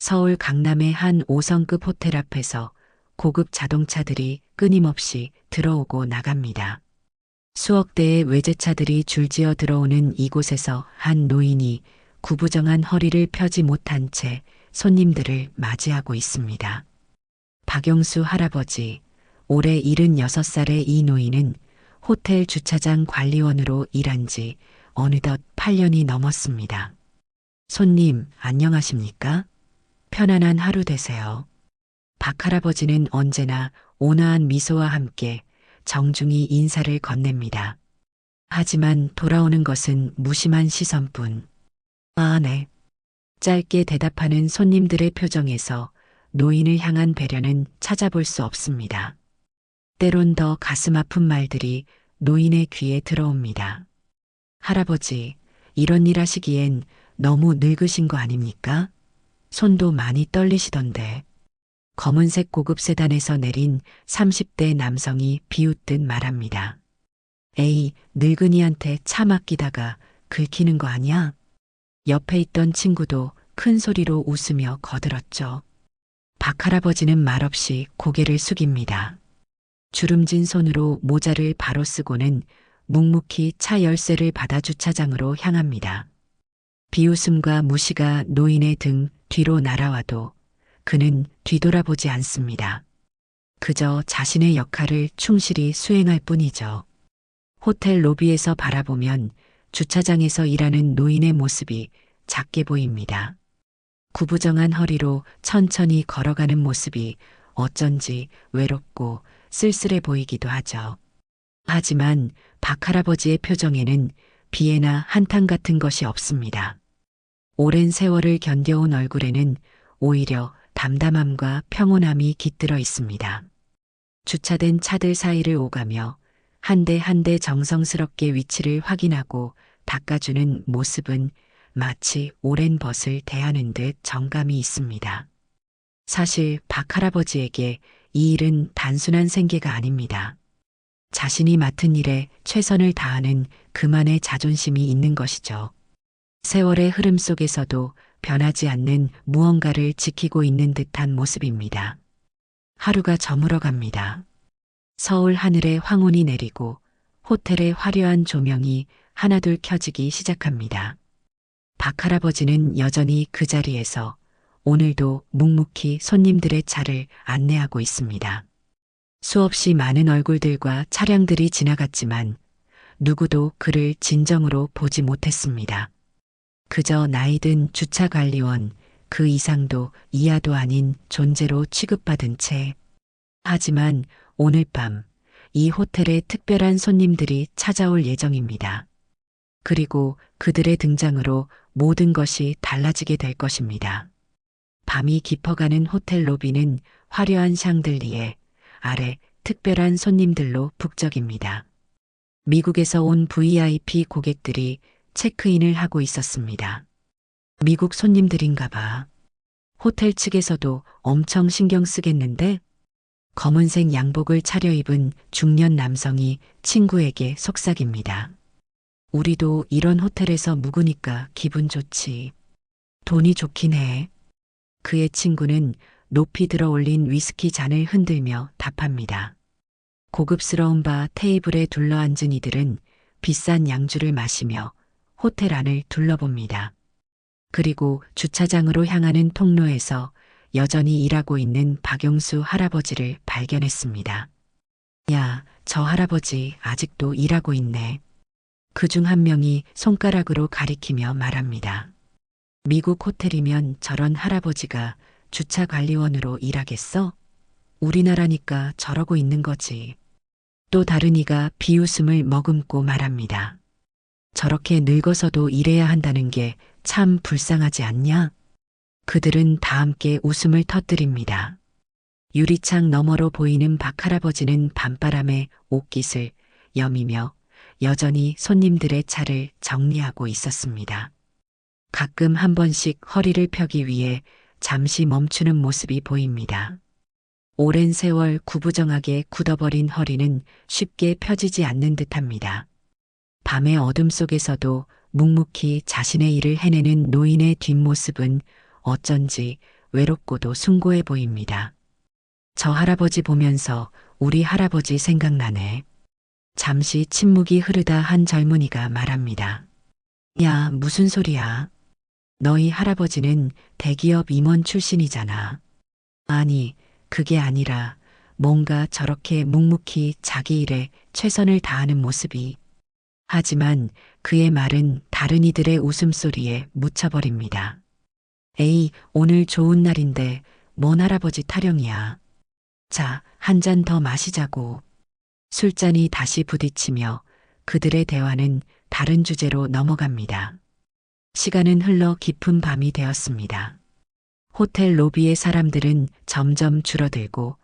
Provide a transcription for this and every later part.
서울 강남의 한 5성급 호텔 앞에서 고급 자동차들이 끊임없이 들어오고 나갑니다. 수억 대의 외제차들이 줄지어 들어오는 이곳에서 한 노인이 구부정한 허리를 펴지 못한 채 손님들을 맞이하고 있습니다. 박영수 할아버지, 올해 76살의 이 노인은 호텔 주차장 관리원으로 일한 지 어느덧 8년이 넘었습니다. 손님, 안녕하십니까? 편안한 하루 되세요. 박 할아버지는 언제나 온화한 미소와 함께 정중히 인사를 건넵니다. 하지만 돌아오는 것은 무심한 시선뿐. 아, 네. 짧게 대답하는 손님들의 표정에서 노인을 향한 배려는 찾아볼 수 없습니다. 때론 더 가슴 아픈 말들이 노인의 귀에 들어옵니다. 할아버지, 이런 일 하시기엔 너무 늙으신 거 아닙니까? 손도 많이 떨리시던데. 검은색 고급 세단에서 내린 30대 남성이 비웃듯 말합니다. 에이, 늙은이한테 차 맡기다가 긁히는 거 아니야? 옆에 있던 친구도 큰 소리로 웃으며 거들었죠. 박 할아버지는 말없이 고개를 숙입니다. 주름진 손으로 모자를 바로 쓰고는 묵묵히 차 열쇠를 받아 주차장으로 향합니다. 비웃음과 무시가 노인의 등 뒤로 날아와도 그는 뒤돌아보지 않습니다. 그저 자신의 역할을 충실히 수행할 뿐이죠. 호텔 로비에서 바라보면 주차장에서 일하는 노인의 모습이 작게 보입니다. 구부정한 허리로 천천히 걸어가는 모습이 어쩐지 외롭고 쓸쓸해 보이기도 하죠. 하지만 박 할아버지의 표정에는 비애나 한탄 같은 것이 없습니다. 오랜 세월을 견뎌온 얼굴에는 오히려 담담함과 평온함이 깃들어 있습니다. 주차된 차들 사이를 오가며 한 대 한 대 정성스럽게 위치를 확인하고 닦아주는 모습은 마치 오랜 벗을 대하는 듯 정감이 있습니다. 사실 박 할아버지에게 이 일은 단순한 생계가 아닙니다. 자신이 맡은 일에 최선을 다하는 그만의 자존심이 있는 것이죠. 세월의 흐름 속에서도 변하지 않는 무언가를 지키고 있는 듯한 모습입니다. 하루가 저물어 갑니다. 서울 하늘에 황혼이 내리고 호텔의 화려한 조명이 하나둘 켜지기 시작합니다. 박 할아버지는 여전히 그 자리에서 오늘도 묵묵히 손님들의 차를 안내하고 있습니다. 수없이 많은 얼굴들과 차량들이 지나갔지만 누구도 그를 진정으로 보지 못했습니다. 그저 나이든 주차관리원, 그 이상도 이하도 아닌 존재로 취급받은 채. 하지만 오늘 밤 이 호텔에 특별한 손님들이 찾아올 예정입니다. 그리고 그들의 등장으로 모든 것이 달라지게 될 것입니다. 밤이 깊어가는 호텔 로비는 화려한 샹들리에 아래 특별한 손님들로 북적입니다. 미국에서 온 VIP 고객들이 체크인을 하고 있었습니다. 미국 손님들인가 봐. 호텔 측에서도 엄청 신경 쓰겠는데? 검은색 양복을 차려입은 중년 남성이 친구에게 속삭입니다. 우리도 이런 호텔에서 묵으니까 기분 좋지. 돈이 좋긴 해. 그의 친구는 높이 들어 올린 위스키 잔을 흔들며 답합니다. 고급스러운 바 테이블에 둘러앉은 이들은 비싼 양주를 마시며 호텔 안을 둘러봅니다. 그리고 주차장으로 향하는 통로에서 여전히 일하고 있는 박영수 할아버지를 발견했습니다. 야, 저 할아버지 아직도 일하고 있네. 그중 한 명이 손가락으로 가리키며 말합니다. 미국 호텔이면 저런 할아버지가 주차관리원으로 일하겠어? 우리나라니까 저러고 있는 거지. 또 다른 이가 비웃음을 머금고 말합니다. 저렇게 늙어서도 일해야 한다는 게 참 불쌍하지 않냐? 그들은 다 함께 웃음을 터뜨립니다. 유리창 너머로 보이는 박 할아버지는 밤바람에 옷깃을 여미며 여전히 손님들의 차를 정리하고 있었습니다. 가끔 한 번씩 허리를 펴기 위해 잠시 멈추는 모습이 보입니다. 오랜 세월 구부정하게 굳어버린 허리는 쉽게 펴지지 않는 듯합니다. 밤의 어둠 속에서도 묵묵히 자신의 일을 해내는 노인의 뒷모습은 어쩐지 외롭고도 숭고해 보입니다. 저 할아버지 보면서 우리 할아버지 생각나네. 잠시 침묵이 흐르다 한 젊은이가 말합니다. 야, 무슨 소리야? 너희 할아버지는 대기업 임원 출신이잖아. 아니, 그게 아니라 뭔가 저렇게 묵묵히 자기 일에 최선을 다하는 모습이. 하지만 그의 말은 다른 이들의 웃음소리에 묻혀버립니다. 에이, 오늘 좋은 날인데 뭔 할아버지 타령이야. 자, 한 잔 더 마시자고. 술잔이 다시 부딪히며 그들의 대화는 다른 주제로 넘어갑니다. 시간은 흘러 깊은 밤이 되었습니다. 호텔 로비의 사람들은 점점 줄어들고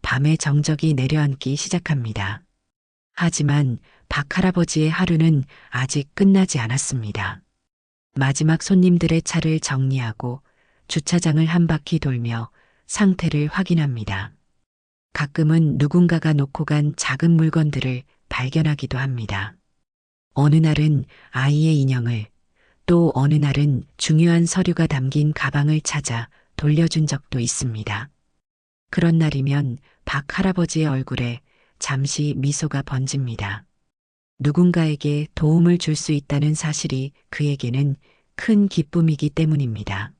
밤의 정적이 내려앉기 시작합니다. 하지만 박 할아버지의 하루는 아직 끝나지 않았습니다. 마지막 손님들의 차를 정리하고 주차장을 한 바퀴 돌며 상태를 확인합니다. 가끔은 누군가가 놓고 간 작은 물건들을 발견하기도 합니다. 어느 날은 아이의 인형을, 또 어느 날은 중요한 서류가 담긴 가방을 찾아 돌려준 적도 있습니다. 그런 날이면 박 할아버지의 얼굴에 잠시 미소가 번집니다. 누군가에게 도움을 줄 수 있다는 사실이 그에게는 큰 기쁨이기 때문입니다.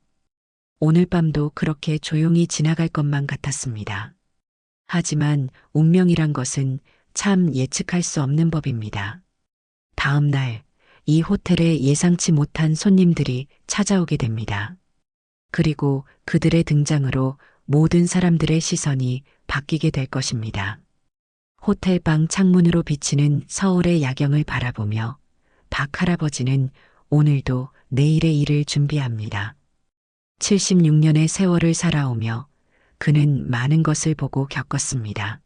오늘 밤도 그렇게 조용히 지나갈 것만 같았습니다. 하지만 운명이란 것은 참 예측할 수 없는 법입니다. 다음 날, 이 호텔에 예상치 못한 손님들이 찾아오게 됩니다. 그리고 그들의 등장으로 모든 사람들의 시선이 바뀌게 될 것입니다. 호텔 방 창문으로 비치는 서울의 야경을 바라보며 박 할아버지는 오늘도 내일의 일을 준비합니다. 76년의 세월을 살아오며 그는 많은 것을 보고 겪었습니다.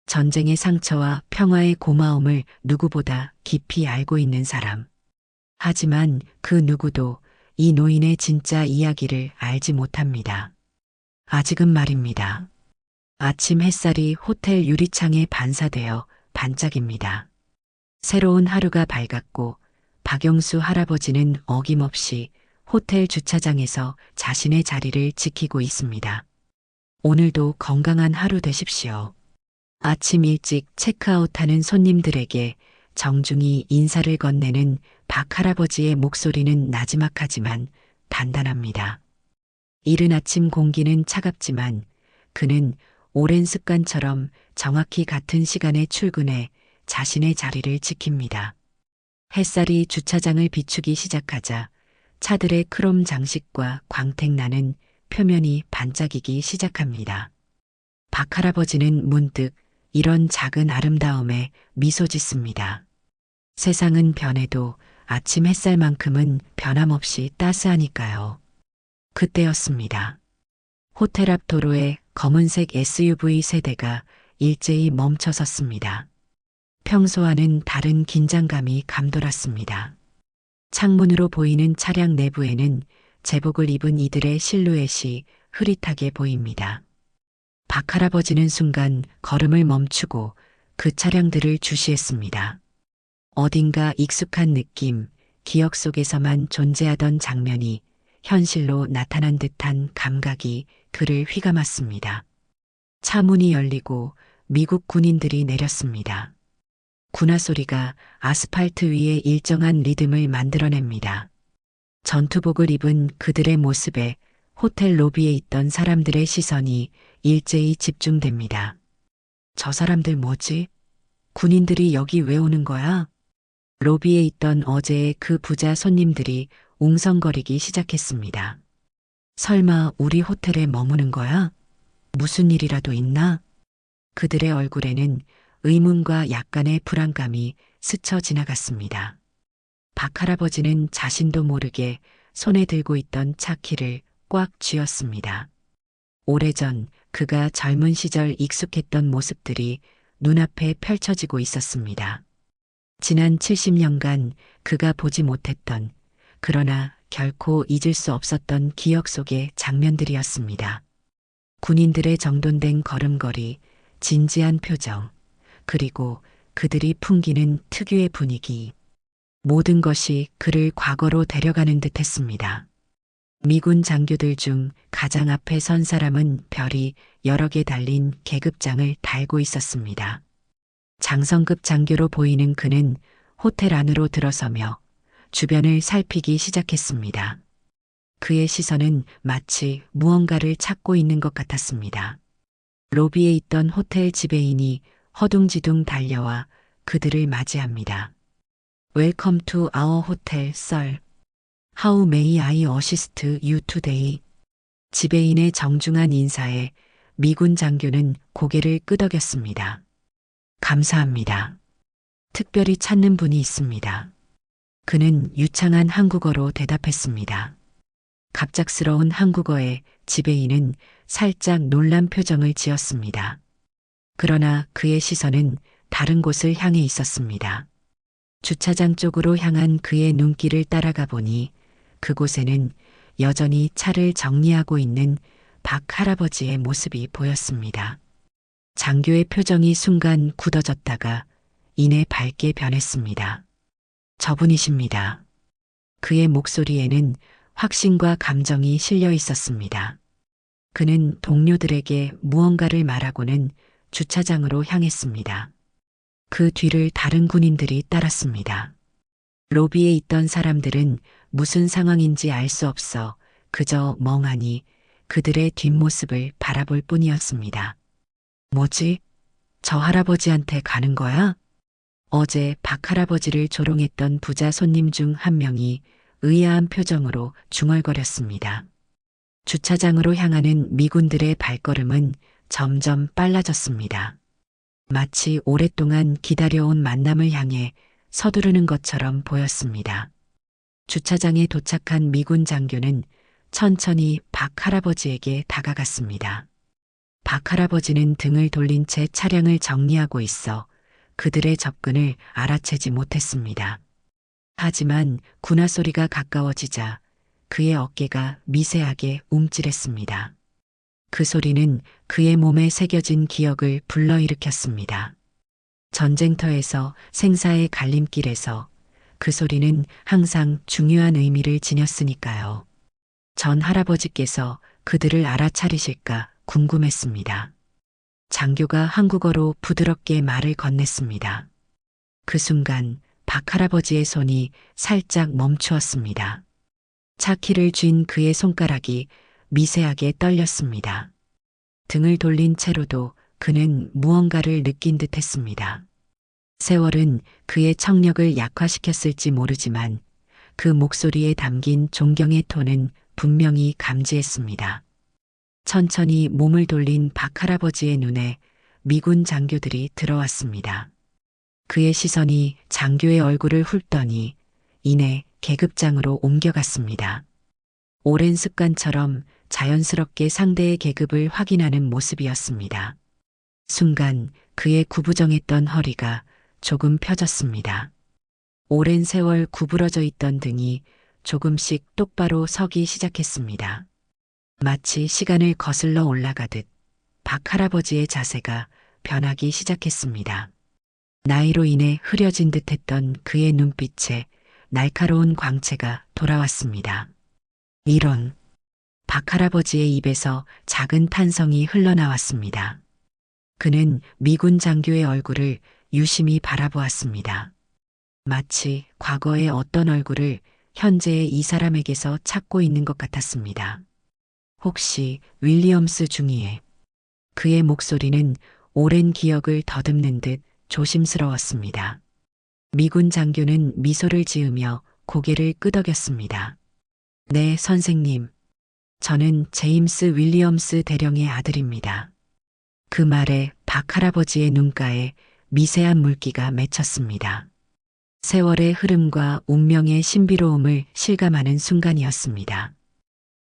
전쟁의 상처와 평화의 고마움을 누구보다 깊이 알고 있는 사람. 하지만 그 누구도 이 노인의 진짜 이야기를 알지 못합니다. 아직은 말입니다. 아침 햇살이 호텔 유리창에 반사되어 반짝입니다. 새로운 하루가 밝았고 박영수 할아버지는 어김없이 호텔 주차장에서 자신의 자리를 지키고 있습니다. 오늘도 건강한 하루 되십시오. 아침 일찍 체크아웃하는 손님들에게 정중히 인사를 건네는 박 할아버지의 목소리는 나지막하지만 단단합니다. 이른 아침 공기는 차갑지만 그는 오랜 습관처럼 정확히 같은 시간에 출근해 자신의 자리를 지킵니다. 햇살이 주차장을 비추기 시작하자 차들의 크롬 장식과 광택나는 표면이 반짝이기 시작합니다. 박 할아버지는 문득 이런 작은 아름다움에 미소 짓습니다. 세상은 변해도 아침 햇살만큼은 변함없이 따스하니까요. 그때였습니다. 호텔 앞 도로에 검은색 SUV 세대가 일제히 멈춰 섰습니다. 평소와는 다른 긴장감이 감돌았습니다. 창문으로 보이는 차량 내부에는 제복을 입은 이들의 실루엣이 흐릿하게 보입니다. 박 할아버지는 순간 걸음을 멈추고 그 차량들을 주시했습니다. 어딘가 익숙한 느낌, 기억 속에서만 존재하던 장면이 현실로 나타난 듯한 감각이 그를 휘감았습니다. 차 문이 열리고 미국 군인들이 내렸습니다. 군화 소리가 아스팔트 위에 일정한 리듬을 만들어냅니다. 전투복을 입은 그들의 모습에 호텔 로비에 있던 사람들의 시선이 일제히 집중됩니다. 저 사람들 뭐지? 군인들이 여기 왜 오는 거야? 로비에 있던 어제의 그 부자 손님들이 웅성거리기 시작했습니다. 설마 우리 호텔에 머무는 거야? 무슨 일이라도 있나? 그들의 얼굴에는 의문과 약간의 불안감이 스쳐 지나갔습니다. 박 할아버지는 자신도 모르게 손에 들고 있던 차 키를 꽉 쥐었습니다. 오래전 그가 젊은 시절 익숙했던 모습들이 눈앞에 펼쳐지고 있었습니다. 지난 70년간 그가 보지 못했던, 그러나 결코 잊을 수 없었던 기억 속의 장면들이었습니다. 군인들의 정돈된 걸음걸이, 진지한 표정, 그리고 그들이 풍기는 특유의 분위기. 모든 것이 그를 과거로 데려가는 듯 했습니다. 미군 장교들 중 가장 앞에 선 사람은 별이 여러 개 달린 계급장을 달고 있었습니다. 장성급 장교로 보이는 그는 호텔 안으로 들어서며 주변을 살피기 시작했습니다. 그의 시선은 마치 무언가를 찾고 있는 것 같았습니다. 로비에 있던 호텔 지배인이 허둥지둥 달려와 그들을 맞이합니다. Welcome to our hotel, sir. How may I assist you today? 지배인의 정중한 인사에 미군 장교는 고개를 끄덕였습니다. 감사합니다. 특별히 찾는 분이 있습니다. 그는 유창한 한국어로 대답했습니다. 갑작스러운 한국어에 지배인은 살짝 놀란 표정을 지었습니다. 그러나 그의 시선은 다른 곳을 향해 있었습니다. 주차장 쪽으로 향한 그의 눈길을 따라가 보니 그곳에는 여전히 차를 정리하고 있는 박 할아버지의 모습이 보였습니다. 장교의 표정이 순간 굳어졌다가 이내 밝게 변했습니다. 저분이십니다. 그의 목소리에는 확신과 감정이 실려 있었습니다. 그는 동료들에게 무언가를 말하고는 주차장으로 향했습니다. 그 뒤를 다른 군인들이 따랐습니다. 로비에 있던 사람들은 무슨 상황인지 알 수 없어 그저 멍하니 그들의 뒷모습을 바라볼 뿐이었습니다. 뭐지? 저 할아버지한테 가는 거야? 어제 박 할아버지를 조롱했던 부자 손님 중 한 명이 의아한 표정으로 중얼거렸습니다. 주차장으로 향하는 미군들의 발걸음은 점점 빨라졌습니다. 마치 오랫동안 기다려온 만남을 향해 서두르는 것처럼 보였습니다. 주차장에 도착한 미군 장교는 천천히 박 할아버지에게 다가갔습니다. 박 할아버지는 등을 돌린 채 차량을 정리하고 있어 그들의 접근을 알아채지 못했습니다. 하지만 군화 소리가 가까워지자 그의 어깨가 미세하게 움찔했습니다. 그 소리는 그의 몸에 새겨진 기억을 불러일으켰습니다. 전쟁터에서 생사의 갈림길에서 그 소리는 항상 중요한 의미를 지녔으니까요. 전 할아버지께서 그들을 알아차리실까 궁금했습니다. 장교가 한국어로 부드럽게 말을 건넸습니다. 그 순간 박 할아버지의 손이 살짝 멈추었습니다. 차 키를 쥔 그의 손가락이 미세하게 떨렸습니다. 등을 돌린 채로도 그는 무언가를 느낀 듯 했습니다. 세월은 그의 청력을 약화시켰을지 모르지만 그 목소리에 담긴 존경의 톤은 분명히 감지했습니다. 천천히 몸을 돌린 박 할아버지의 눈에 미군 장교들이 들어왔습니다. 그의 시선이 장교의 얼굴을 훑더니 이내 계급장으로 옮겨갔습니다. 오랜 습관처럼 자연스럽게 상대의 계급을 확인하는 모습이었습니다. 순간 그의 구부정했던 허리가 조금 펴졌습니다. 오랜 세월 구부러져 있던 등이 조금씩 똑바로 서기 시작했습니다. 마치 시간을 거슬러 올라가듯 박 할아버지의 자세가 변하기 시작했습니다. 나이로 인해 흐려진 듯했던 그의 눈빛에 날카로운 광채가 돌아왔습니다. 이런, 박 할아버지의 입에서 작은 탄성이 흘러나왔습니다. 그는 미군 장교의 얼굴을 유심히 바라보았습니다. 마치 과거의 어떤 얼굴을 현재의 이 사람에게서 찾고 있는 것 같았습니다. 혹시 윌리엄스 중위의, 그의 목소리는 오랜 기억을 더듬는 듯 조심스러웠습니다. 미군 장교는 미소를 지으며 고개를 끄덕였습니다. 네, 선생님. 저는 제임스 윌리엄스 대령의 아들입니다. 그 말에 박 할아버지의 눈가에 미세한 물기가 맺혔습니다. 세월의 흐름과 운명의 신비로움을 실감하는 순간이었습니다.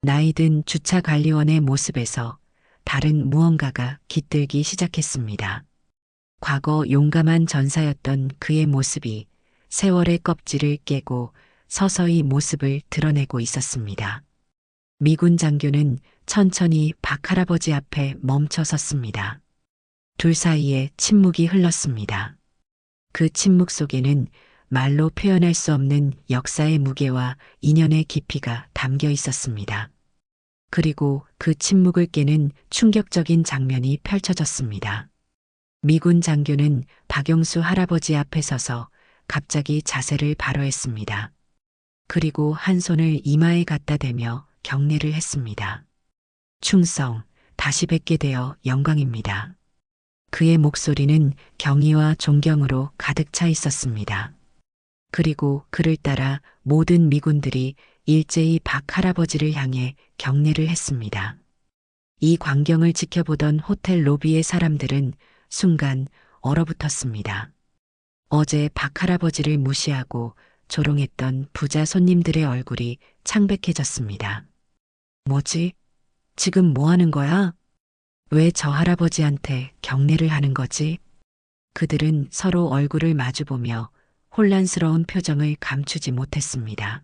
나이든 주차관리원의 모습에서 다른 무언가가 깃들기 시작했습니다. 과거 용감한 전사였던 그의 모습이 세월의 껍질을 깨고 서서히 모습을 드러내고 있었습니다. 미군 장교는 천천히 박 할아버지 앞에 멈춰 섰습니다. 둘 사이에 침묵이 흘렀습니다. 그 침묵 속에는 말로 표현할 수 없는 역사의 무게와 인연의 깊이가 담겨 있었습니다. 그리고 그 침묵을 깨는 충격적인 장면이 펼쳐졌습니다. 미군 장교는 박영수 할아버지 앞에 서서 갑자기 자세를 바로 했습니다. 그리고 한 손을 이마에 갖다 대며 경례를 했습니다. 충성, 다시 뵙게 되어 영광입니다. 그의 목소리는 경의와 존경으로 가득 차 있었습니다. 그리고 그를 따라 모든 미군들이 일제히 박 할아버지를 향해 경례를 했습니다. 이 광경을 지켜보던 호텔 로비의 사람들은 순간 얼어붙었습니다. 어제 박 할아버지를 무시하고 조롱했던 부자 손님들의 얼굴이 창백해졌습니다. 뭐지? 지금 뭐 하는 거야? 왜 저 할아버지한테 경례를 하는 거지? 그들은 서로 얼굴을 마주보며 혼란스러운 표정을 감추지 못했습니다.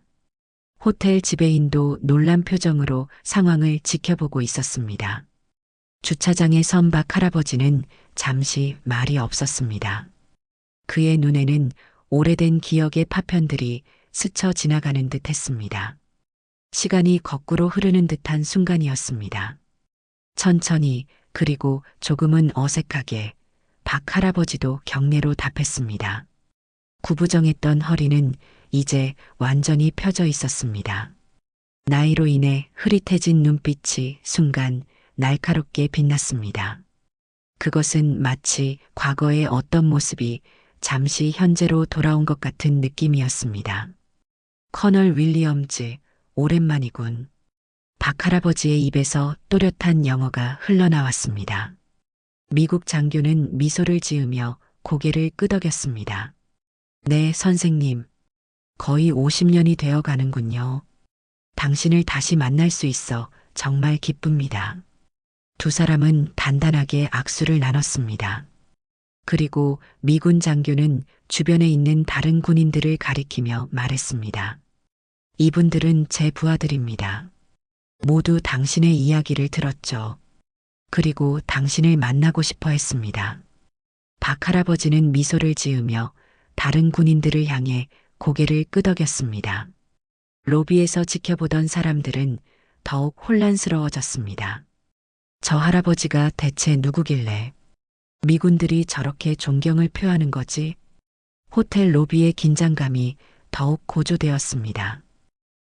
호텔 지배인도 놀란 표정으로 상황을 지켜보고 있었습니다. 주차장에 선 박 할아버지는 잠시 말이 없었습니다. 그의 눈에는 오래된 기억의 파편들이 스쳐 지나가는 듯 했습니다. 시간이 거꾸로 흐르는 듯한 순간이었습니다. 천천히 그리고 조금은 어색하게 박 할아버지도 경례로 답했습니다. 구부정했던 허리는 이제 완전히 펴져 있었습니다. 나이로 인해 흐릿해진 눈빛이 순간 날카롭게 빛났습니다. 그것은 마치 과거의 어떤 모습이 잠시 현재로 돌아온 것 같은 느낌이었습니다. 커널 윌리엄즈, 오랜만이군. 박 할아버지의 입에서 또렷한 영어가 흘러나왔습니다. 미국 장교는 미소를 지으며 고개를 끄덕였습니다. 네, 선생님. 거의 50년이 되어 가는군요. 당신을 다시 만날 수 있어 정말 기쁩니다. 두 사람은 단단하게 악수를 나눴습니다. 그리고 미군 장교는 주변에 있는 다른 군인들을 가리키며 말했습니다. 이분들은 제 부하들입니다. 모두 당신의 이야기를 들었죠. 그리고 당신을 만나고 싶어 했습니다. 박 할아버지는 미소를 지으며 다른 군인들을 향해 고개를 끄덕였습니다. 로비에서 지켜보던 사람들은 더욱 혼란스러워졌습니다. 저 할아버지가 대체 누구길래 미군들이 저렇게 존경을 표하는 거지? 호텔 로비의 긴장감이 더욱 고조되었습니다.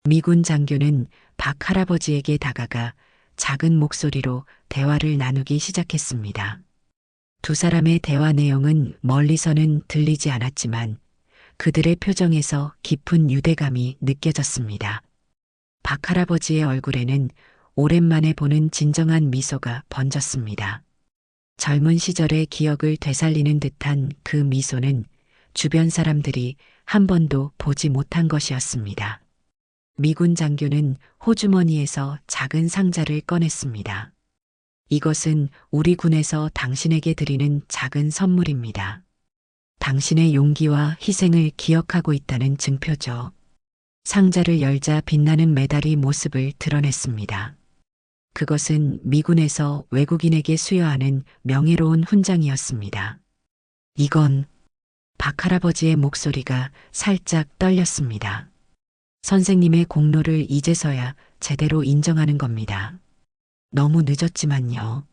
미군 장교는 박 할아버지에게 다가가 작은 목소리로 대화를 나누기 시작했습니다. 두 사람의 대화 내용은 멀리서는 들리지 않았지만 그들의 표정에서 깊은 유대감이 느껴졌습니다. 박 할아버지의 얼굴에는 오랜만에 보는 진정한 미소가 번졌습니다. 젊은 시절의 기억을 되살리는 듯한 그 미소는 주변 사람들이 한 번도 보지 못한 것이었습니다. 미군 장교는 호주머니에서 작은 상자를 꺼냈습니다. 이것은 우리 군에서 당신에게 드리는 작은 선물입니다. 당신의 용기와 희생을 기억하고 있다는 증표죠. 상자를 열자 빛나는 메달이 모습을 드러냈습니다. 그것은 미군에서 외국인에게 수여하는 명예로운 훈장이었습니다. 이건 박 할아버지의 목소리가 살짝 떨렸습니다. 선생님의 공로를 이제서야 제대로 인정하는 겁니다. 너무 늦었지만요.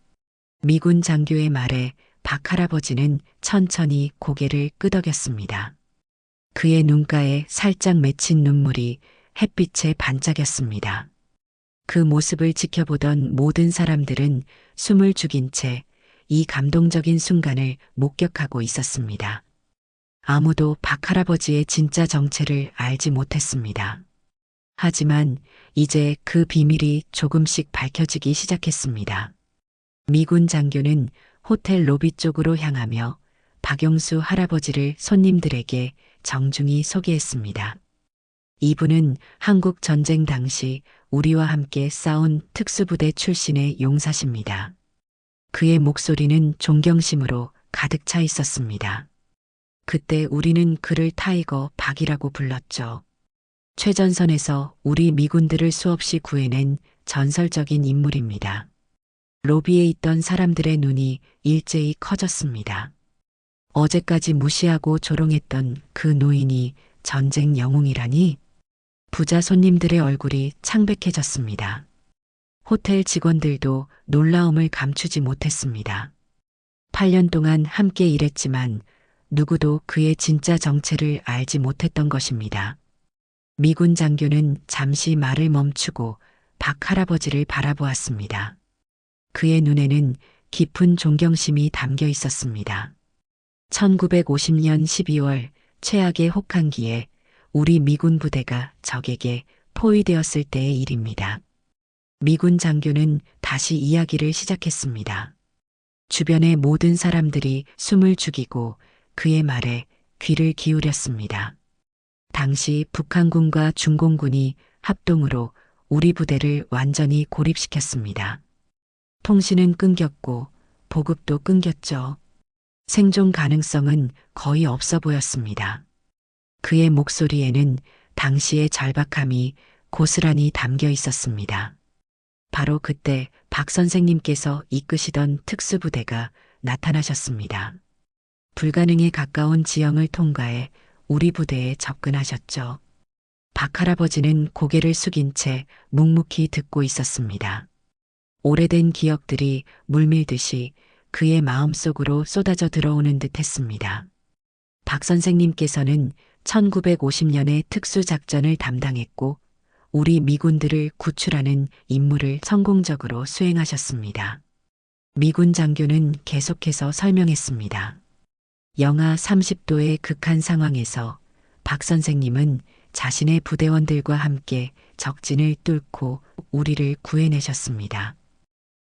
미군 장교의 말에 박 할아버지는 천천히 고개를 끄덕였습니다. 그의 눈가에 살짝 맺힌 눈물이 햇빛에 반짝였습니다. 그 모습을 지켜보던 모든 사람들은 숨을 죽인 채 이 감동적인 순간을 목격하고 있었습니다. 아무도 박 할아버지의 진짜 정체를 알지 못했습니다. 하지만 이제 그 비밀이 조금씩 밝혀지기 시작했습니다. 미군 장교는 호텔 로비 쪽으로 향하며 박영수 할아버지를 손님들에게 정중히 소개했습니다. 이분은 한국 전쟁 당시 우리와 함께 싸운 특수부대 출신의 용사십니다. 그의 목소리는 존경심으로 가득 차 있었습니다. 그때 우리는 그를 타이거 박이라고 불렀죠. 최전선에서 우리 미군들을 수없이 구해낸 전설적인 인물입니다. 로비에 있던 사람들의 눈이 일제히 커졌습니다. 어제까지 무시하고 조롱했던 그 노인이 전쟁 영웅이라니? 부자 손님들의 얼굴이 창백해졌습니다. 호텔 직원들도 놀라움을 감추지 못했습니다. 8년 동안 함께 일했지만 누구도 그의 진짜 정체를 알지 못했던 것입니다. 미군 장교는 잠시 말을 멈추고 박 할아버지를 바라보았습니다. 그의 눈에는 깊은 존경심이 담겨 있었습니다. 1950년 12월 최악의 혹한기에 우리 미군 부대가 적에게 포위되었을 때의 일입니다. 미군 장교는 다시 이야기를 시작했습니다. 주변의 모든 사람들이 숨을 죽이고 그의 말에 귀를 기울였습니다. 당시 북한군과 중공군이 합동으로 우리 부대를 완전히 고립시켰습니다. 통신은 끊겼고 보급도 끊겼죠. 생존 가능성은 거의 없어 보였습니다. 그의 목소리에는 당시의 절박함이 고스란히 담겨 있었습니다. 바로 그때 박 선생님께서 이끄시던 특수부대가 나타나셨습니다. 불가능에 가까운 지형을 통과해 우리 부대에 접근하셨죠. 박 할아버지는 고개를 숙인 채 묵묵히 듣고 있었습니다. 오래된 기억들이 물밀듯이 그의 마음속으로 쏟아져 들어오는 듯 했습니다. 박 선생님께서는 1950년에 특수작전을 담당했고 우리 미군들을 구출하는 임무를 성공적으로 수행하셨습니다. 미군 장교는 계속해서 설명했습니다. 영하 30도의 극한 상황에서 박 선생님은 자신의 부대원들과 함께 적진을 뚫고 우리를 구해내셨습니다.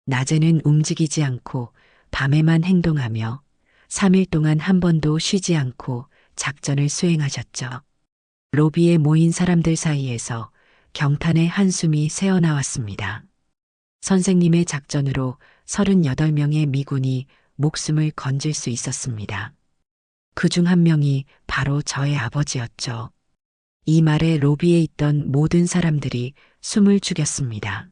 낮에는 움직이지 않고 밤에만 행동하며 3일 동안 한 번도 쉬지 않고 작전을 수행하셨죠. 로비에 모인 사람들 사이에서 경탄의 한숨이 새어나왔습니다. 선생님의 작전으로 38명의 미군이 목숨을 건질 수 있었습니다. 그중 한 명이 바로 저의 아버지였죠. 이 말에 로비에 있던 모든 사람들이 숨을 죽였습니다.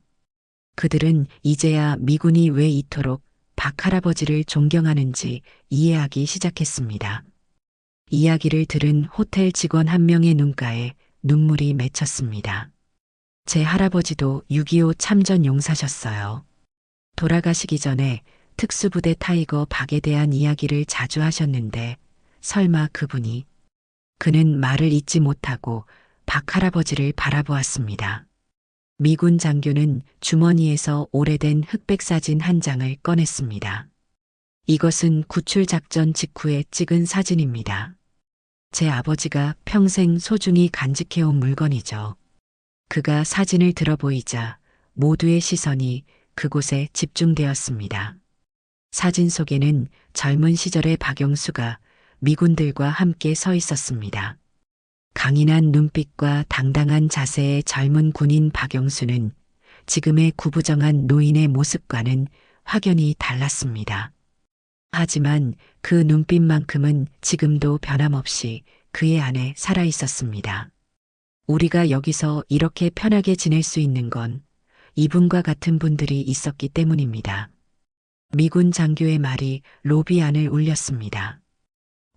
그들은 이제야 미군이 왜 이토록 박 할아버지를 존경하는지 이해하기 시작했습니다. 이야기를 들은 호텔 직원 한 명의 눈가에 눈물이 맺혔습니다. 제 할아버지도 6.25 참전 용사셨어요. 돌아가시기 전에 특수부대 타이거 박에 대한 이야기를 자주 하셨는데 설마 그분이? 그는 말을 잇지 못하고 박 할아버지를 바라보았습니다. 미군 장교는 주머니에서 오래된 흑백 사진 한 장을 꺼냈습니다. 이것은 구출작전 직후에 찍은 사진입니다. 제 아버지가 평생 소중히 간직해온 물건이죠. 그가 사진을 들어보이자 모두의 시선이 그곳에 집중되었습니다. 사진 속에는 젊은 시절의 박영수가 미군들과 함께 서 있었습니다. 강인한 눈빛과 당당한 자세의 젊은 군인 박영수는 지금의 구부정한 노인의 모습과는 확연히 달랐습니다. 하지만 그 눈빛만큼은 지금도 변함없이 그의 안에 살아 있었습니다. 우리가 여기서 이렇게 편하게 지낼 수 있는 건 이분과 같은 분들이 있었기 때문입니다. 미군 장교의 말이 로비 안을 울렸습니다.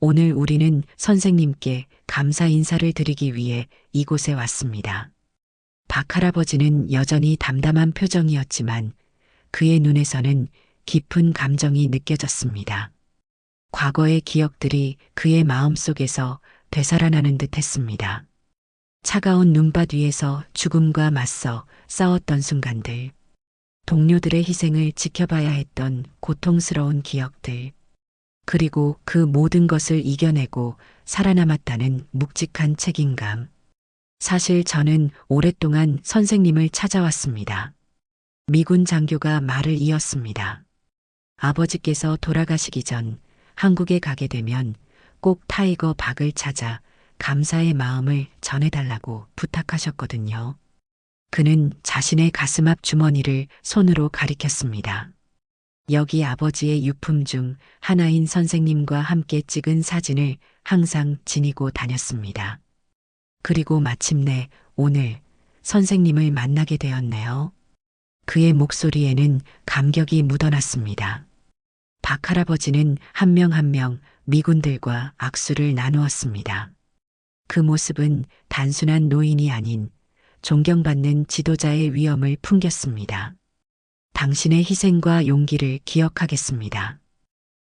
오늘 우리는 선생님께 감사 인사를 드리기 위해 이곳에 왔습니다. 박 할아버지는 여전히 담담한 표정이었지만 그의 눈에서는 깊은 감정이 느껴졌습니다. 과거의 기억들이 그의 마음속에서 되살아나는 듯 했습니다. 차가운 눈밭 위에서 죽음과 맞서 싸웠던 순간들, 동료들의 희생을 지켜봐야 했던 고통스러운 기억들, 그리고 그 모든 것을 이겨내고 살아남았다는 묵직한 책임감. 사실 저는 오랫동안 선생님을 찾아왔습니다. 미군 장교가 말을 이었습니다. 아버지께서 돌아가시기 전 한국에 가게 되면 꼭 타이거 박을 찾아 감사의 마음을 전해달라고 부탁하셨거든요. 그는 자신의 가슴 앞 주머니를 손으로 가리켰습니다. 여기 아버지의 유품 중 하나인 선생님과 함께 찍은 사진을 항상 지니고 다녔습니다. 그리고 마침내 오늘 선생님을 만나게 되었네요. 그의 목소리에는 감격이 묻어났습니다. 박 할아버지는 한 명 한 명 미군들과 악수를 나누었습니다. 그 모습은 단순한 노인이 아닌 존경받는 지도자의 위엄을 풍겼습니다. 당신의 희생과 용기를 기억하겠습니다.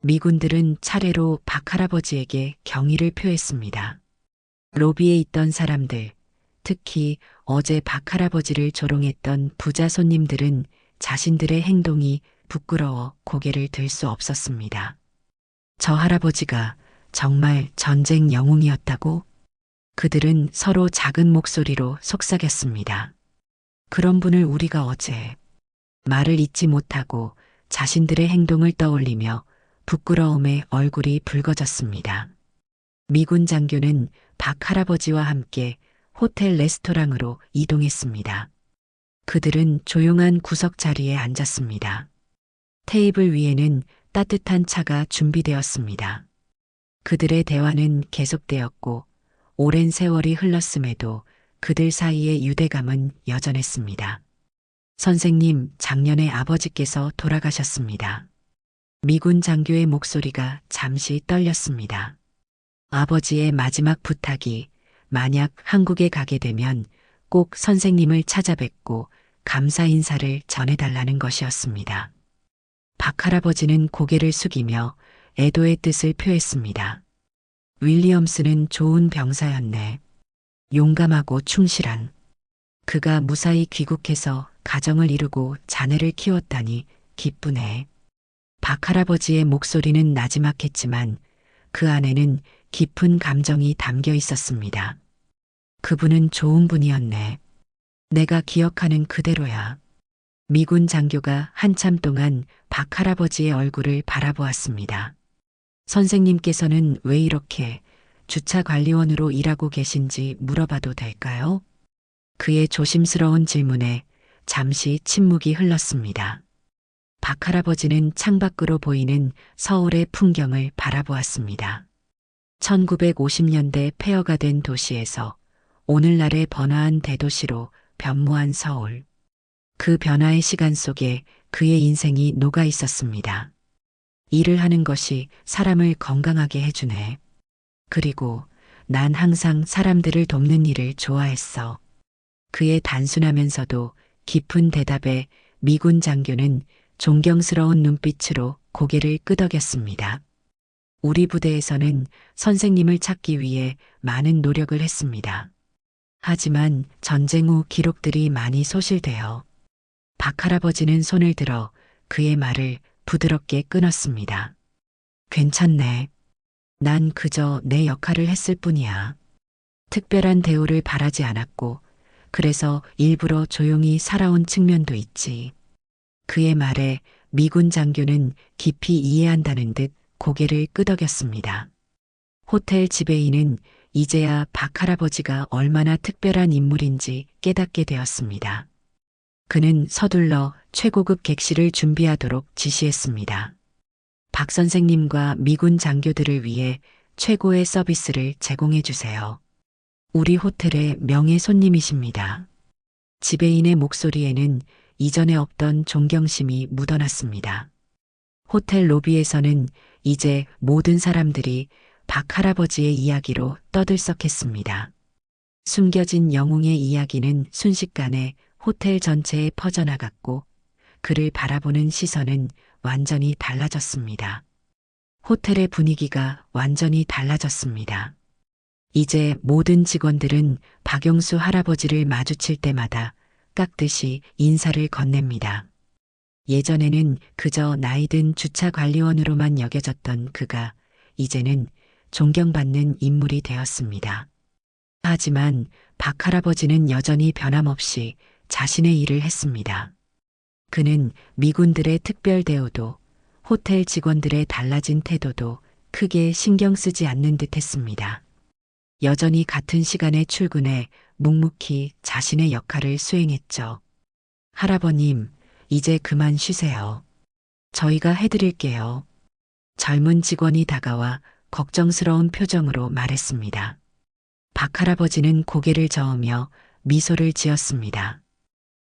미군들은 차례로 박 할아버지에게 경의를 표했습니다. 로비에 있던 사람들, 특히 어제 박 할아버지를 조롱했던 부자 손님들은 자신들의 행동이 부끄러워 고개를 들 수 없었습니다. 저 할아버지가 정말 전쟁 영웅이었다고? 그들은 서로 작은 목소리로 속삭였습니다. 그런 분을 우리가 어제 말을 잇지 못하고 자신들의 행동을 떠올리며 부끄러움에 얼굴이 붉어졌습니다. 미군 장교는 박 할아버지와 함께 호텔 레스토랑으로 이동했습니다. 그들은 조용한 구석 자리에 앉았습니다. 테이블 위에는 따뜻한 차가 준비되었습니다. 그들의 대화는 계속되었고 오랜 세월이 흘렀음에도 그들 사이의 유대감은 여전했습니다. 선생님, 작년에 아버지께서 돌아가셨습니다. 미군 장교의 목소리가 잠시 떨렸습니다. 아버지의 마지막 부탁이 만약 한국에 가게 되면 꼭 선생님을 찾아뵙고 감사 인사를 전해달라는 것이었습니다. 박 할아버지는 고개를 숙이며 애도의 뜻을 표했습니다. 윌리엄스는 좋은 병사였네. 용감하고 충실한. 그가 무사히 귀국해서 가정을 이루고 자네를 키웠다니 기쁘네. 박 할아버지의 목소리는 나지막했지만 그 안에는 깊은 감정이 담겨 있었습니다. 그분은 좋은 분이었네. 내가 기억하는 그대로야. 미군 장교가 한참 동안 박 할아버지의 얼굴을 바라보았습니다. 선생님께서는 왜 이렇게 주차관리원으로 일하고 계신지 물어봐도 될까요? 그의 조심스러운 질문에 잠시 침묵이 흘렀습니다. 박 할아버지는 창밖으로 보이는 서울의 풍경을 바라보았습니다. 1950년대 폐허가 된 도시에서 오늘날의 번화한 대도시로 변모한 서울. 그 변화의 시간 속에 그의 인생이 녹아 있었습니다. 일을 하는 것이 사람을 건강하게 해주네. 그리고 난 항상 사람들을 돕는 일을 좋아했어. 그의 단순하면서도 깊은 대답에 미군 장교는 존경스러운 눈빛으로 고개를 끄덕였습니다. 우리 부대에서는 선생님을 찾기 위해 많은 노력을 했습니다. 하지만 전쟁 후 기록들이 많이 소실되어 박 할아버지는 손을 들어 그의 말을 부드럽게 끊었습니다. 괜찮네. 난 그저 내 역할을 했을 뿐이야. 특별한 대우를 바라지 않았고 그래서 일부러 조용히 살아온 측면도 있지. 그의 말에 미군 장교는 깊이 이해한다는 듯 고개를 끄덕였습니다. 호텔 지배인은 이제야 박 할아버지가 얼마나 특별한 인물인지 깨닫게 되었습니다. 그는 서둘러 최고급 객실을 준비하도록 지시했습니다. 박 선생님과 미군 장교들을 위해 최고의 서비스를 제공해 주세요. 우리 호텔의 명예 손님이십니다. 지배인의 목소리에는 이전에 없던 존경심이 묻어났습니다. 호텔 로비에서는 이제 모든 사람들이 박 할아버지의 이야기로 떠들썩했습니다. 숨겨진 영웅의 이야기는 순식간에 호텔 전체에 퍼져나갔고 그를 바라보는 시선은 완전히 달라졌습니다. 호텔의 분위기가 완전히 달라졌습니다. 이제 모든 직원들은 박용수 할아버지를 마주칠 때마다 깍듯이 인사를 건넵니다. 예전에는 그저 나이든 주차관리원으로만 여겨졌던 그가 이제는 존경받는 인물이 되었습니다. 하지만 박 할아버지는 여전히 변함없이 자신의 일을 했습니다. 그는 미군들의 특별 대우도 호텔 직원들의 달라진 태도도 크게 신경 쓰지 않는 듯 했습니다. 여전히 같은 시간에 출근해 묵묵히 자신의 역할을 수행했죠. 할아버님, 이제 그만 쉬세요. 저희가 해드릴게요. 젊은 직원이 다가와 걱정스러운 표정으로 말했습니다. 박 할아버지는 고개를 저으며 미소를 지었습니다.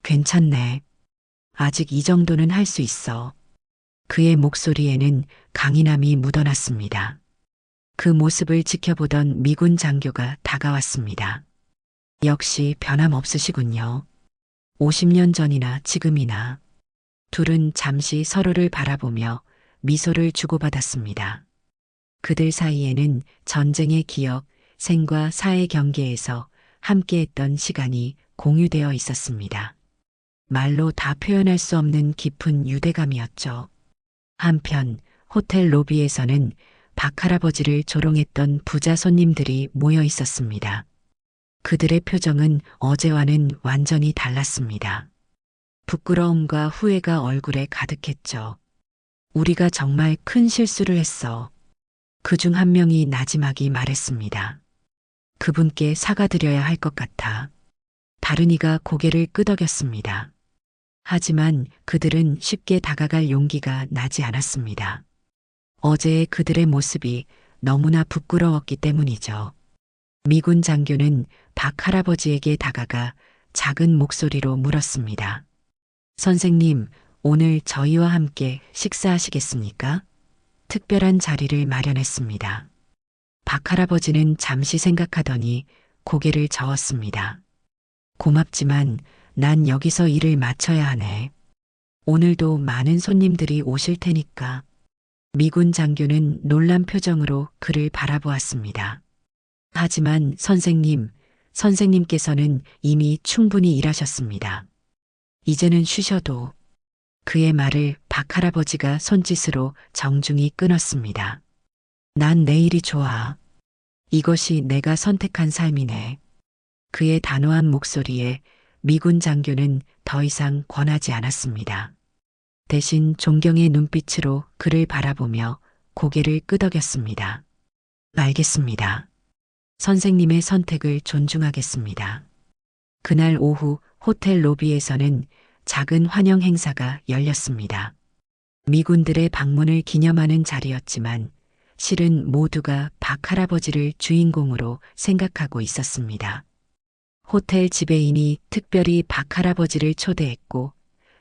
괜찮네. 아직 이 정도는 할 수 있어. 그의 목소리에는 강인함이 묻어났습니다. 그 모습을 지켜보던 미군 장교가 다가왔습니다. 역시 변함없으시군요. 50년 전이나 지금이나. 둘은 잠시 서로를 바라보며 미소를 주고받았습니다. 그들 사이에는 전쟁의 기억, 생과 사의 경계에서 함께했던 시간이 공유되어 있었습니다. 말로 다 표현할 수 없는 깊은 유대감이었죠. 한편 호텔 로비에서는 박할아버지를 조롱했던 부자 손님들이 모여 있었습니다. 그들의 표정은 어제와는 완전히 달랐습니다. 부끄러움과 후회가 얼굴에 가득했죠. 우리가 정말 큰 실수를 했어. 그중 한 명이 나지막이 말했습니다. 그분께 사과드려야 할 것 같아. 다른 이가 고개를 끄덕였습니다. 하지만 그들은 쉽게 다가갈 용기가 나지 않았습니다. 어제의 그들의 모습이 너무나 부끄러웠기 때문이죠. 미군 장교는 박 할아버지에게 다가가 작은 목소리로 물었습니다. 선생님, 오늘 저희와 함께 식사하시겠습니까? 특별한 자리를 마련했습니다. 박 할아버지는 잠시 생각하더니 고개를 저었습니다. 고맙지만 난 여기서 일을 마쳐야 하네. 오늘도 많은 손님들이 오실 테니까. 미군 장교는 놀란 표정으로 그를 바라보았습니다. 하지만 선생님께서는 이미 충분히 일하셨습니다. 이제는 쉬셔도. 그의 말을 박 할아버지가 손짓으로 정중히 끊었습니다. 난 내일이 좋아. 이것이 내가 선택한 삶이네. 그의 단호한 목소리에 미군 장교는 더 이상 권하지 않았습니다. 대신 존경의 눈빛으로 그를 바라보며 고개를 끄덕였습니다. 알겠습니다. 선생님의 선택을 존중하겠습니다. 그날 오후 호텔 로비에서는 작은 환영 행사가 열렸습니다. 미군들의 방문을 기념하는 자리였지만 실은 모두가 박 할아버지를 주인공으로 생각하고 있었습니다. 호텔 지배인이 특별히 박 할아버지를 초대했고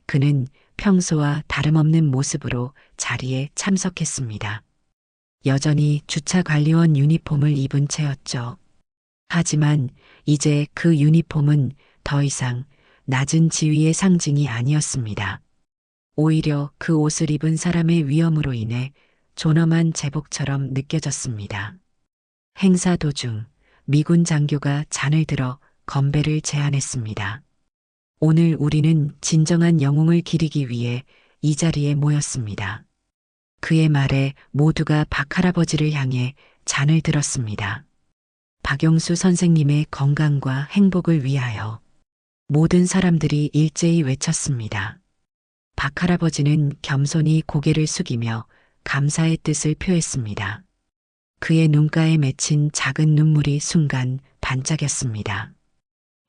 그는 평소와 다름없는 모습으로 자리에 참석했습니다. 여전히 주차 관리원 유니폼을 입은 채였죠. 하지만 이제 그 유니폼은 더 이상 낮은 지위의 상징이 아니었습니다. 오히려 그 옷을 입은 사람의 위엄으로 인해 존엄한 제복처럼 느껴졌습니다. 행사 도중 미군 장교가 잔을 들어 건배를 제안했습니다. 오늘 우리는 진정한 영웅을 기리기 위해 이 자리에 모였습니다. 그의 말에 모두가 박 할아버지를 향해 잔을 들었습니다. 박용수 선생님의 건강과 행복을 위하여. 모든 사람들이 일제히 외쳤습니다. 박 할아버지는 겸손히 고개를 숙이며 감사의 뜻을 표했습니다. 그의 눈가에 맺힌 작은 눈물이 순간 반짝였습니다.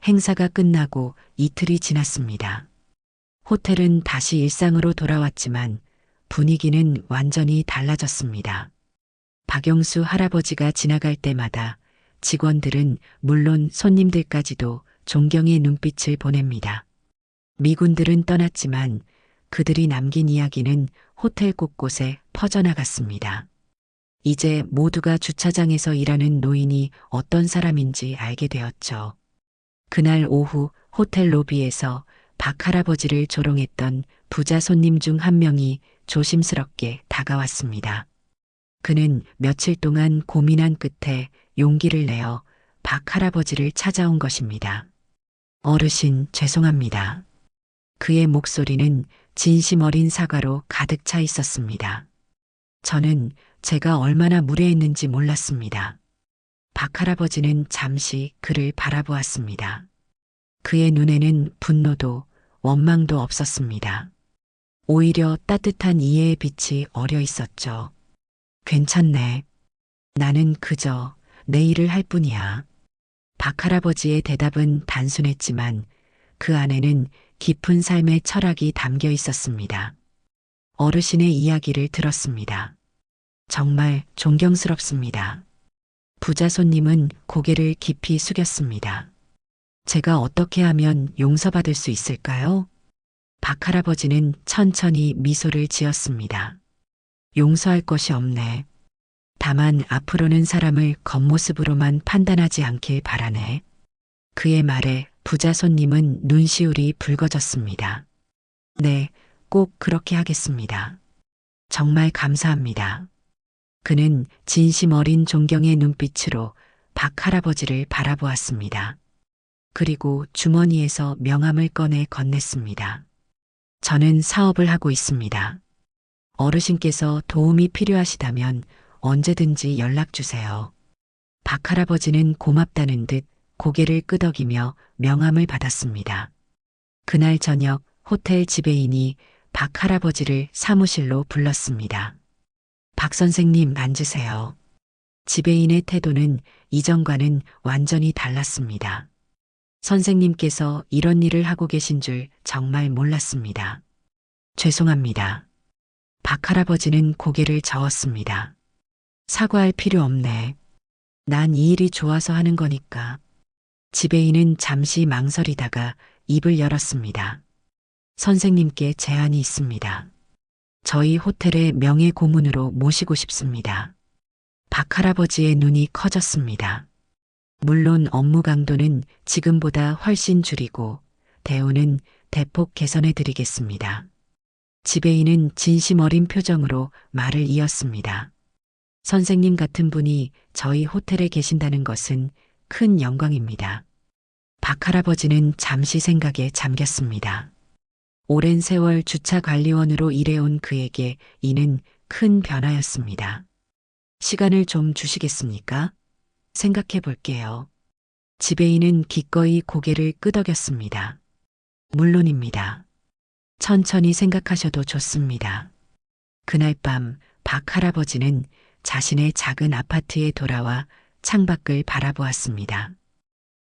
행사가 끝나고 이틀이 지났습니다. 호텔은 다시 일상으로 돌아왔지만 분위기는 완전히 달라졌습니다. 박용수 할아버지가 지나갈 때마다 직원들은 물론 손님들까지도 존경의 눈빛을 보냅니다. 미군들은 떠났지만 그들이 남긴 이야기는 호텔 곳곳에 퍼져나갔습니다. 이제 모두가 주차장에서 일하는 노인이 어떤 사람인지 알게 되었죠. 그날 오후 호텔 로비에서 박 할아버지를 조롱했던 부자 손님 중 한 명이 조심스럽게 다가왔습니다. 그는 며칠 동안 고민한 끝에 용기를 내어 박 할아버지를 찾아온 것입니다. 어르신, 죄송합니다. 그의 목소리는 진심 어린 사과로 가득 차 있었습니다. 저는 제가 얼마나 무례했는지 몰랐습니다. 박 할아버지는 잠시 그를 바라보았습니다. 그의 눈에는 분노도 원망도 없었습니다. 오히려 따뜻한 이해의 빛이 어려 있었죠. 괜찮네. 나는 그저 내 일을 할 뿐이야. 박 할아버지의 대답은 단순했지만 그 안에는 깊은 삶의 철학이 담겨 있었습니다. 어르신의 이야기를 들었습니다. 정말 존경스럽습니다. 부자 손님은 고개를 깊이 숙였습니다. 제가 어떻게 하면 용서받을 수 있을까요? 박 할아버지는 천천히 미소를 지었습니다. 용서할 것이 없네. 다만 앞으로는 사람을 겉모습으로만 판단하지 않길 바라네. 그의 말에 부자 손님은 눈시울이 붉어졌습니다. 네, 꼭 그렇게 하겠습니다. 정말 감사합니다. 그는 진심 어린 존경의 눈빛으로 박 할아버지를 바라보았습니다. 그리고 주머니에서 명함을 꺼내 건넸습니다. 저는 사업을 하고 있습니다. 어르신께서 도움이 필요하시다면 언제든지 연락 주세요. 박 할아버지는 고맙다는 듯 고개를 끄덕이며 명함을 받았습니다. 그날 저녁 호텔 지배인이 박 할아버지를 사무실로 불렀습니다. 박 선생님 앉으세요. 지배인의 태도는 이전과는 완전히 달랐습니다. 선생님께서 이런 일을 하고 계신 줄 정말 몰랐습니다. 죄송합니다. 박 할아버지는 고개를 저었습니다. 사과할 필요 없네. 난 이 일이 좋아서 하는 거니까. 지배인은 잠시 망설이다가 입을 열었습니다. 선생님께 제안이 있습니다. 저희 호텔의 명예 고문으로 모시고 싶습니다. 박 할아버지의 눈이 커졌습니다. 물론 업무 강도는 지금보다 훨씬 줄이고 대우는 대폭 개선해 드리겠습니다. 지배인은 진심 어린 표정으로 말을 이었습니다. 선생님 같은 분이 저희 호텔에 계신다는 것은 큰 영광입니다. 박 할아버지는 잠시 생각에 잠겼습니다. 오랜 세월 주차관리원으로 일해온 그에게 이는 큰 변화였습니다. 시간을 좀 주시겠습니까? 생각해 볼게요. 지배인은 기꺼이 고개를 끄덕였습니다. 물론입니다. 천천히 생각하셔도 좋습니다. 그날 밤 박 할아버지는 자신의 작은 아파트에 돌아와 창밖을 바라보았습니다.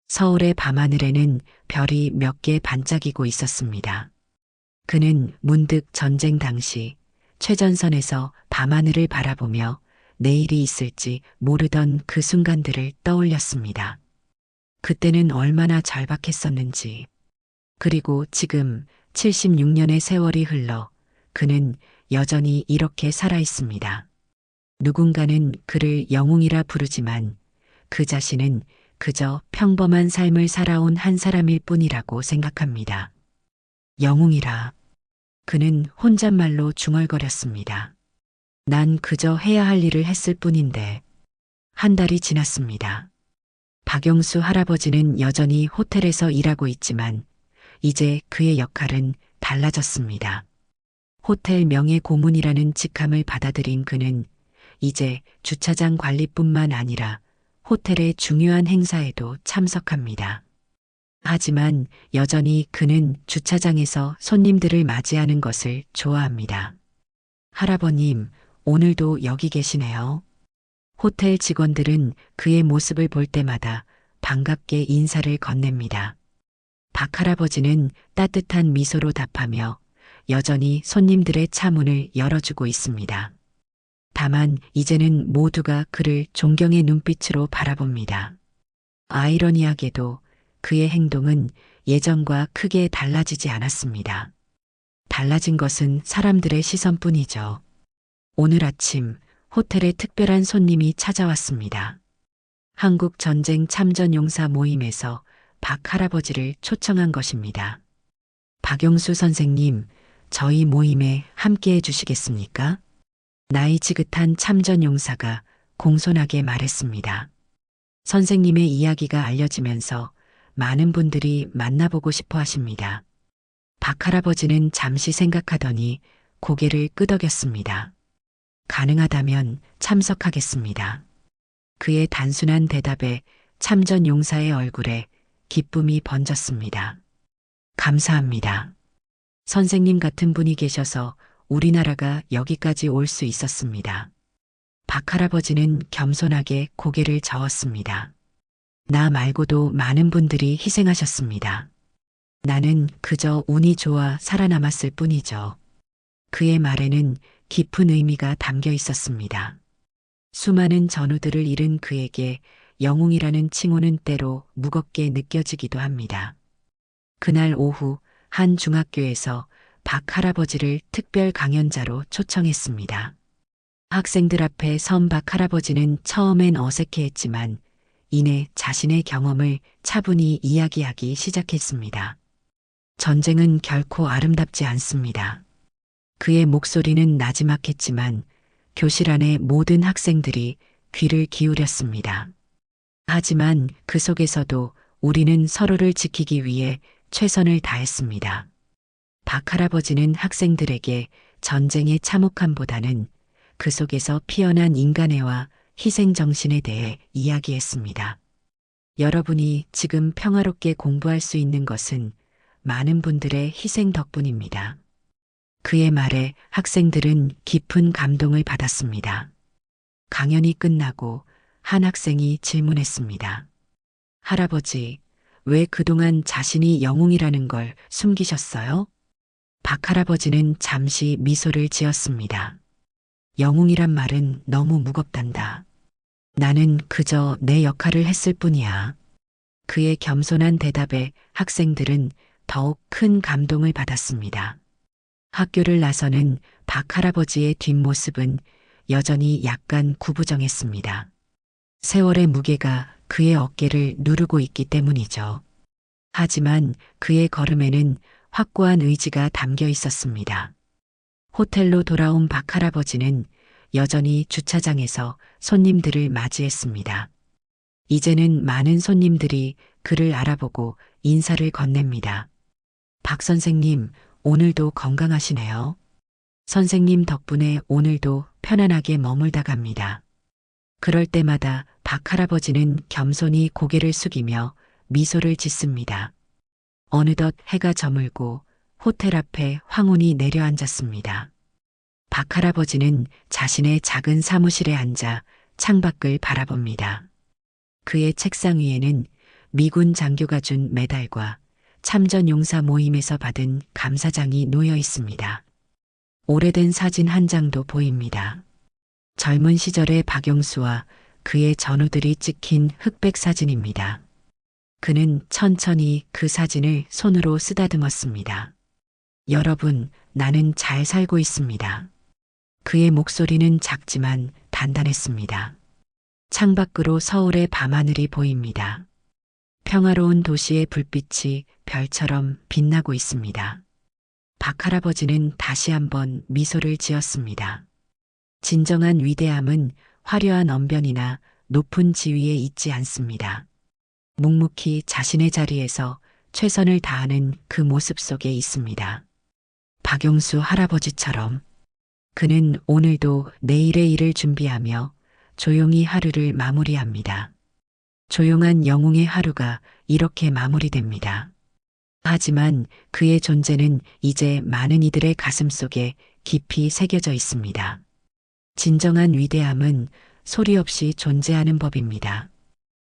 서울의 밤하늘에는 별이 몇 개 반짝이고 있었습니다. 그는 문득 전쟁 당시 최전선에서 밤하늘을 바라보며 내일이 있을지 모르던 그 순간들을 떠올렸습니다. 그때는 얼마나 절박했었는지. 그리고 지금 76년의 세월이 흘러 그는 여전히 이렇게 살아 있습니다. 누군가는 그를 영웅이라 부르지만 그 자신은 그저 평범한 삶을 살아온 한 사람일 뿐이라고 생각합니다. 영웅이라. 그는 혼잣말로 중얼거렸습니다. 난 그저 해야 할 일을 했을 뿐인데. 한 달이 지났습니다. 박영수 할아버지는 여전히 호텔에서 일하고 있지만 이제 그의 역할은 달라졌습니다. 호텔 명예 고문이라는 직함을 받아들인 그는 이제 주차장 관리뿐만 아니라 호텔의 중요한 행사에도 참석합니다. 하지만 여전히 그는 주차장에서 손님들을 맞이하는 것을 좋아합니다. 할아버님, 오늘도 여기 계시네요. 호텔 직원들은 그의 모습을 볼 때마다 반갑게 인사를 건넵니다. 박 할아버지는 따뜻한 미소로 답하며 여전히 손님들의 차 문을 열어주고 있습니다. 다만 이제는 모두가 그를 존경의 눈빛으로 바라봅니다. 아이러니하게도 그의 행동은 예전과 크게 달라지지 않았습니다. 달라진 것은 사람들의 시선뿐이죠. 오늘 아침 호텔에 특별한 손님이 찾아왔습니다. 한국 전쟁 참전용사 모임에서 박 할아버지를 초청한 것입니다. 박영수 선생님, 저희 모임에 함께 해주시겠습니까? 나이 지긋한 참전용사가 공손하게 말했습니다. 선생님의 이야기가 알려지면서 많은 분들이 만나보고 싶어 하십니다. 박 할아버지는 잠시 생각하더니 고개를 끄덕였습니다. 가능하다면 참석하겠습니다. 그의 단순한 대답에 참전용사의 얼굴에 기쁨이 번졌습니다. 감사합니다. 선생님 같은 분이 계셔서 우리나라가 여기까지 올 수 있었습니다. 박 할아버지는 겸손하게 고개를 저었습니다. 나 말고도 많은 분들이 희생하셨습니다. 나는 그저 운이 좋아 살아남았을 뿐이죠. 그의 말에는 깊은 의미가 담겨 있었습니다. 수많은 전우들을 잃은 그에게 영웅이라는 칭호는 때로 무겁게 느껴지기도 합니다. 그날 오후 한 중학교에서 박 할아버지를 특별 강연자로 초청했습니다. 학생들 앞에 선 박 할아버지는 처음엔 어색해했지만 이내 자신의 경험을 차분히 이야기하기 시작했습니다. 전쟁은 결코 아름답지 않습니다. 그의 목소리는 나지막했지만 교실 안의 모든 학생들이 귀를 기울였습니다. 하지만 그 속에서도 우리는 서로를 지키기 위해 최선을 다했습니다. 박 할아버지는 학생들에게 전쟁의 참혹함보다는 그 속에서 피어난 인간애와 희생정신에 대해 이야기했습니다. 여러분이 지금 평화롭게 공부할 수 있는 것은 많은 분들의 희생 덕분입니다. 그의 말에 학생들은 깊은 감동을 받았습니다. 강연이 끝나고 한 학생이 질문했습니다. 할아버지, 왜 그동안 자신이 영웅이라는 걸 숨기셨어요? 박 할아버지는 잠시 미소를 지었습니다. 영웅이란 말은 너무 무겁단다. 나는 그저 내 역할을 했을 뿐이야. 그의 겸손한 대답에 학생들은 더욱 큰 감동을 받았습니다. 학교를 나서는 박 할아버지의 뒷모습은 여전히 약간 구부정했습니다. 세월의 무게가 그의 어깨를 누르고 있기 때문이죠. 하지만 그의 걸음에는 확고한 의지가 담겨 있었습니다. 호텔로 돌아온 박 할아버지는 여전히 주차장에서 손님들을 맞이했습니다. 이제는 많은 손님들이 그를 알아보고 인사를 건넵니다. 박 선생님, 오늘도 건강하시네요. 선생님 덕분에 오늘도 편안하게 머물다 갑니다. 그럴 때마다 박 할아버지는 겸손히 고개를 숙이며 미소를 짓습니다. 어느덧 해가 저물고 호텔 앞에 황혼이 내려앉았습니다. 박 할아버지는 자신의 작은 사무실에 앉아 창밖을 바라봅니다. 그의 책상 위에는 미군 장교가 준 메달과 참전용사 모임에서 받은 감사장이 놓여 있습니다. 오래된 사진 한 장도 보입니다. 젊은 시절의 박용수와 그의 전우들이 찍힌 흑백 사진입니다. 그는 천천히 그 사진을 손으로 쓰다듬었습니다. 여러분, 나는 잘 살고 있습니다. 그의 목소리는 작지만 단단했습니다. 창밖으로 서울의 밤하늘이 보입니다. 평화로운 도시의 불빛이 별처럼 빛나고 있습니다. 박 할아버지는 다시 한번 미소를 지었습니다. 진정한 위대함은 화려한 언변이나 높은 지위에 있지 않습니다. 묵묵히 자신의 자리에서 최선을 다하는 그 모습 속에 있습니다. 박용수 할아버지처럼 그는 오늘도 내일의 일을 준비하며 조용히 하루를 마무리합니다. 조용한 영웅의 하루가 이렇게 마무리됩니다. 하지만 그의 존재는 이제 많은 이들의 가슴 속에 깊이 새겨져 있습니다. 진정한 위대함은 소리 없이 존재하는 법입니다.